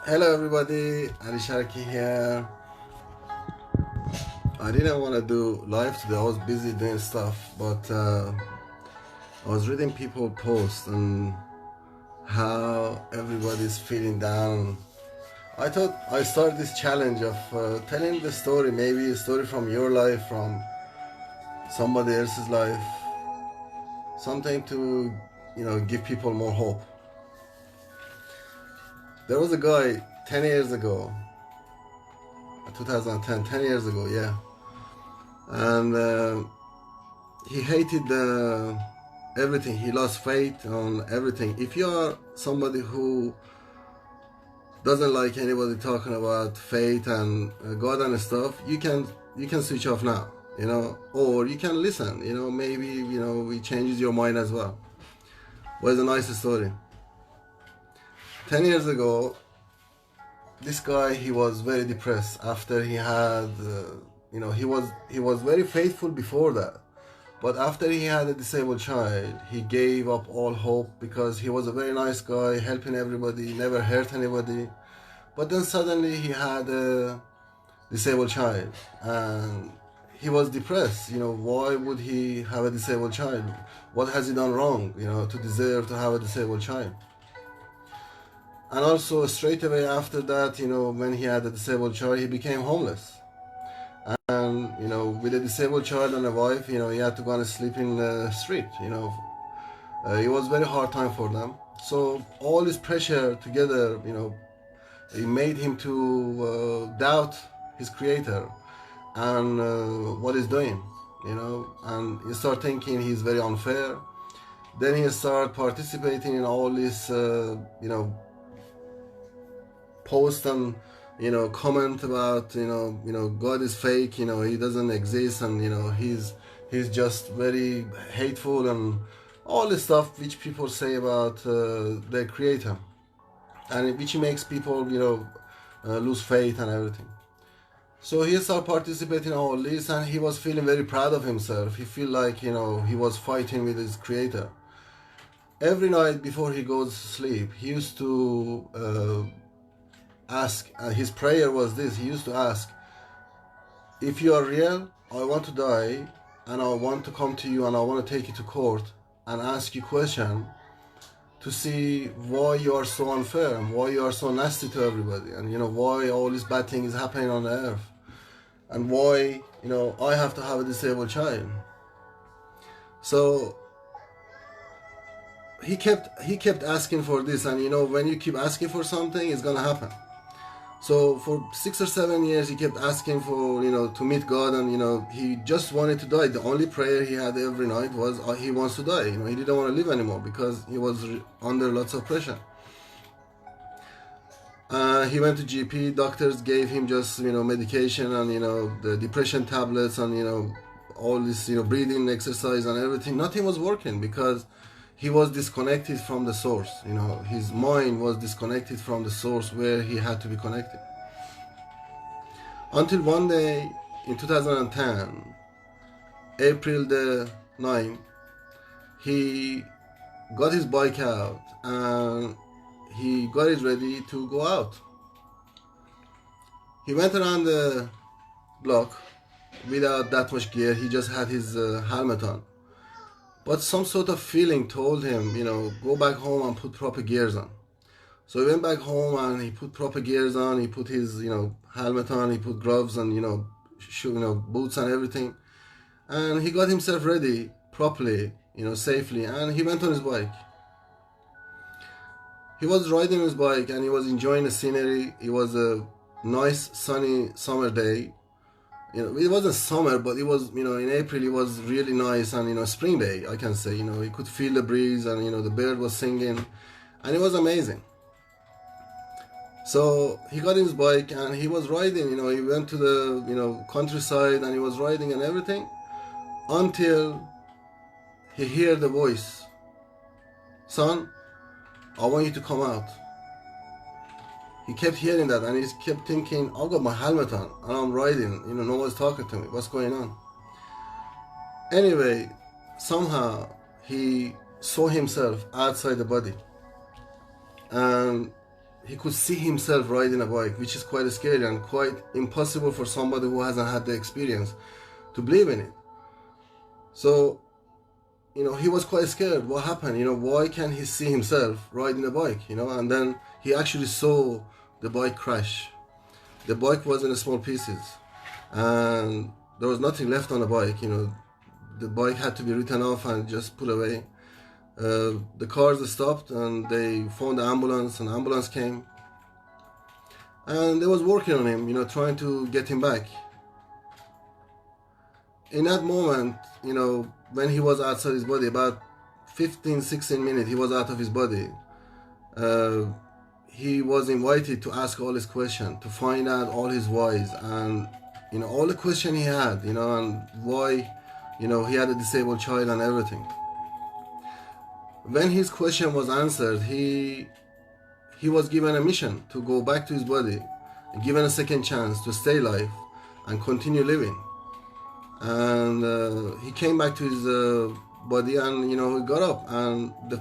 Hello everybody, Ali Sharki here. I didn't want to do live today, I was busy doing stuff, but I was reading people posts and how everybody's feeling down. I thought I started this challenge of telling the story, maybe a story from your life, from somebody else's life, something to, give people more hope. There was a guy 10 years ago, 2010, 10 years ago, yeah. And he hated everything. He lost faith on everything. If you are somebody who doesn't like anybody talking about faith and God and stuff, you can switch off now, or you can listen. Maybe it changes your mind as well. Was a nice story. 10 years ago, this guy, he was very depressed after he had he was very faithful before that, but after he had a disabled child, he gave up all hope because he was a very nice guy, helping everybody, never hurt anybody. But then suddenly he had a disabled child and he was depressed. Why would he have a disabled child? What has he done wrong, to deserve to have a disabled child? And also straight away after that, when he had a disabled child, he became homeless. And, with a disabled child and a wife, he had to go and sleep in the street, it was very hard time for them. So all this pressure together, it made him to doubt his creator and what he's doing, and he start thinking he's very unfair. Then he start participating in all this, post and comment about God is fake, he doesn't exist, and he's just very hateful and all the stuff which people say about their creator, and which makes people lose faith and everything. So he started participating in all this, and he was feeling very proud of himself. He feel like he was fighting with his creator. Every night before he goes to sleep, he used to ask, his prayer was this. He used to ask, if you are real, I want to die, and I want to come to you, and I want to take you to court and ask you question to see why you are so unfair and why you are so nasty to everybody, and why all this bad thing is happening on the earth, and why I have to have a disabled child. So he kept asking for this, and when you keep asking for something, it's gonna happen. So for 6 or 7 years, he kept asking for, to meet God, and, he just wanted to die. The only prayer he had every night was he wants to die. He didn't want to live anymore because he was under lots of pressure. He went to GP. Doctors gave him just, medication and, the depression tablets and, all this, breathing exercise and everything. Nothing was working because he was disconnected from the source. His mind was disconnected from the source where he had to be connected. Until one day in 2010, April the 9th, he got his bike out and he got it ready to go out. He went around the block without that much gear. He just had his helmet on. But some sort of feeling told him, go back home and put proper gears on. So he went back home and he put proper gears on. He put his, helmet on. He put gloves and, boots and everything. And he got himself ready properly, safely. And he went on his bike. He was riding his bike and he was enjoying the scenery. It was a nice sunny summer day. It wasn't summer, but it was, in April it was really nice, and, spring day, I can say, you could feel the breeze, and, the bird was singing, and it was amazing. So he got his bike and he was riding, he went to the, countryside, and he was riding and everything, until he heard the voice, son, I want you to come out. He kept hearing that, and he kept thinking, I've got my helmet on and I'm riding, no one's talking to me, what's going on? Anyway, somehow he saw himself outside the body, and he could see himself riding a bike, which is quite scary and quite impossible for somebody who hasn't had the experience to believe in it. So, he was quite scared. What happened? Why can't he see himself riding a bike? And then he actually saw the bike crash. The bike was in small pieces, and there was nothing left on the bike. The bike had to be written off and just put away. The cars stopped, and they found the ambulance, and the ambulance came, and they was working on him, trying to get him back. In that moment, when he was outside his body, about 15-16 minutes he was out of his body, he was invited to ask all his questions, to find out all his whys, and all the question he had, and why he had a disabled child and everything. When his question was answered, he was given a mission to go back to his body, given a second chance to stay alive and continue living. And he came back to his body, and he got up, and the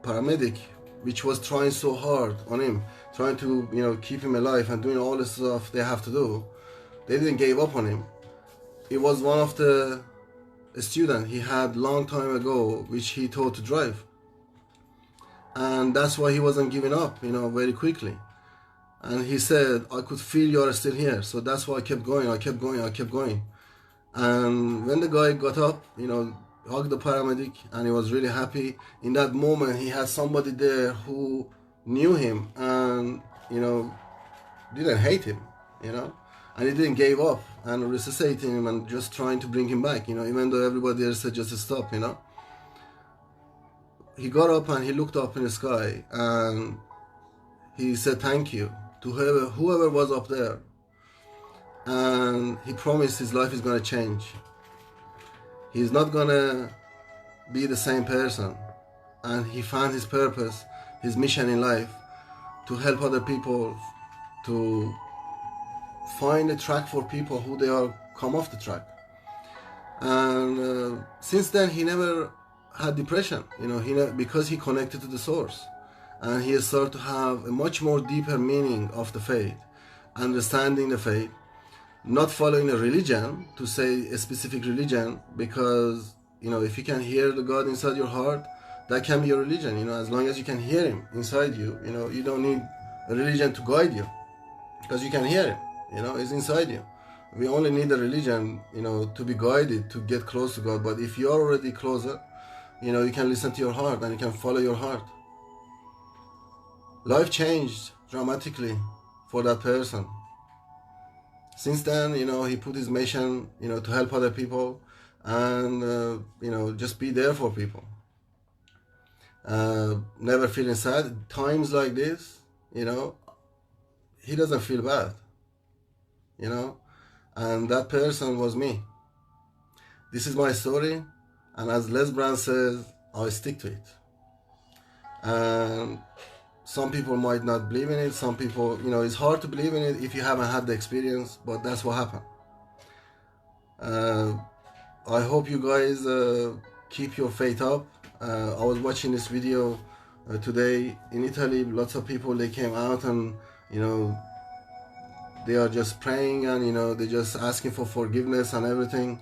paramedic, which was trying so hard on him, trying to keep him alive and doing all the stuff they have to do, they didn't give up on him. It was one of the student he had long time ago, which he taught to drive, and that's why he wasn't giving up very quickly. And he said, I could feel you are still here, so that's why I kept going. And when the guy got up, hugged the paramedic, and he was really happy. In that moment, he had somebody there who knew him and, didn't hate him, and he didn't give up and resuscitating him and just trying to bring him back, even though everybody else said just stop, He got up and he looked up in the sky, and he said thank you to whoever was up there. And he promised his life is going to change. He's not going to be the same person. And he found his purpose, his mission in life, to help other people, to find a track for people who they are come off the track. And since then, he never had depression, because he connected to the source. And he started to have a much more deeper meaning of the faith, understanding the faith, not following a religion, to say a specific religion, because if you can hear the God inside your heart, that can be your religion. As long as you can hear him inside you, you don't need a religion to guide you, because you can hear him, it's inside you. We only need a religion, to be guided to get close to God. But if you're already closer, you can listen to your heart and you can follow your heart. Life changed dramatically for that person. Since then, he put his mission, to help other people and, just be there for people. Never feeling sad. Times like this, he doesn't feel bad, and that person was me. This is my story, and as Les Brown says, I stick to it. And some people might not believe in it. Some people, it's hard to believe in it if you haven't had the experience, but that's what happened. I hope you guys keep your faith up. I was watching this video today in Italy. Lots of people, they came out and, they are just praying and, they're just asking for forgiveness and everything.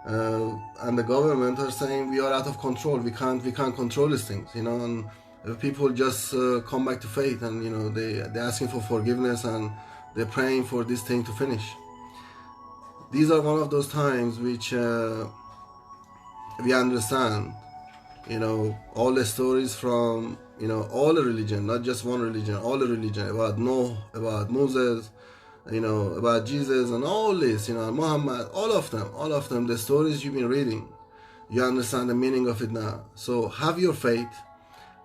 And the government are saying we are out of control. We can't control these things, and people just come back to faith, and they're asking for forgiveness and they're praying for this thing to finish. These are one of those times which we understand, all the stories from all the religion, not just one religion, all the religion, about Noah, about Moses, about Jesus and all this, Muhammad, all of them, the stories you've been reading, you understand the meaning of it now. So have your faith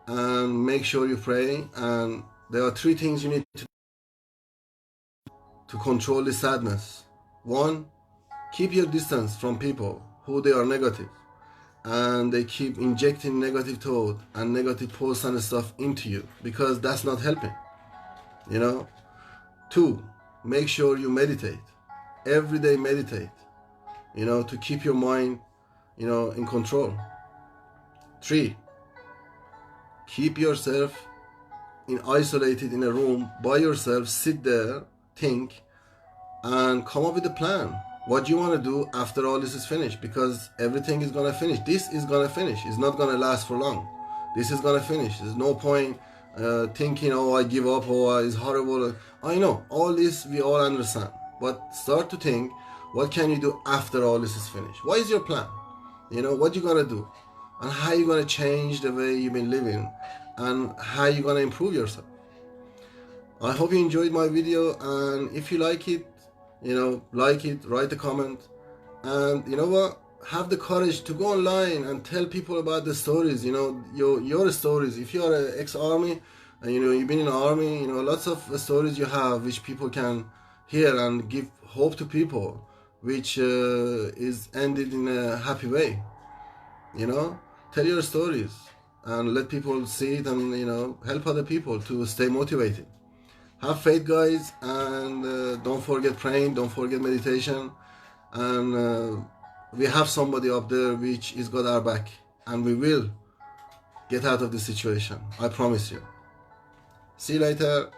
and make sure you pray. And there are 3 things you need to control the sadness. 1, keep your distance from people who they are negative and they keep injecting negative thought and negative posts and stuff into you, because that's not helping. 2, make sure you meditate. Every day meditate, to keep your mind, in control. 3, keep yourself isolated in a room by yourself, sit there, think, and come up with a plan. What you want to do after all this is finished, because everything is gonna finish. This is gonna finish. It's not gonna last for long. This is gonna finish. There's no point thinking, oh, I give up, oh, it's horrible. I know all this, we all understand, but start to think, what can you do after all this is finished? What is your plan? What you gonna do, and how you gonna change the way you've been living, and how you gonna improve yourself. I hope you enjoyed my video, and if you like it, like it, write a comment, and you know what, have the courage to go online and tell people about the stories, your stories. If you are an ex-army and you've been in the army, lots of stories you have which people can hear and give hope to people, which is ended in a happy way. Tell your stories and let people see it, and help other people to stay motivated. Have faith, guys, and don't forget praying, don't forget meditation, and we have somebody up there which is got our back, and we will get out of this situation. I promise you. See you later.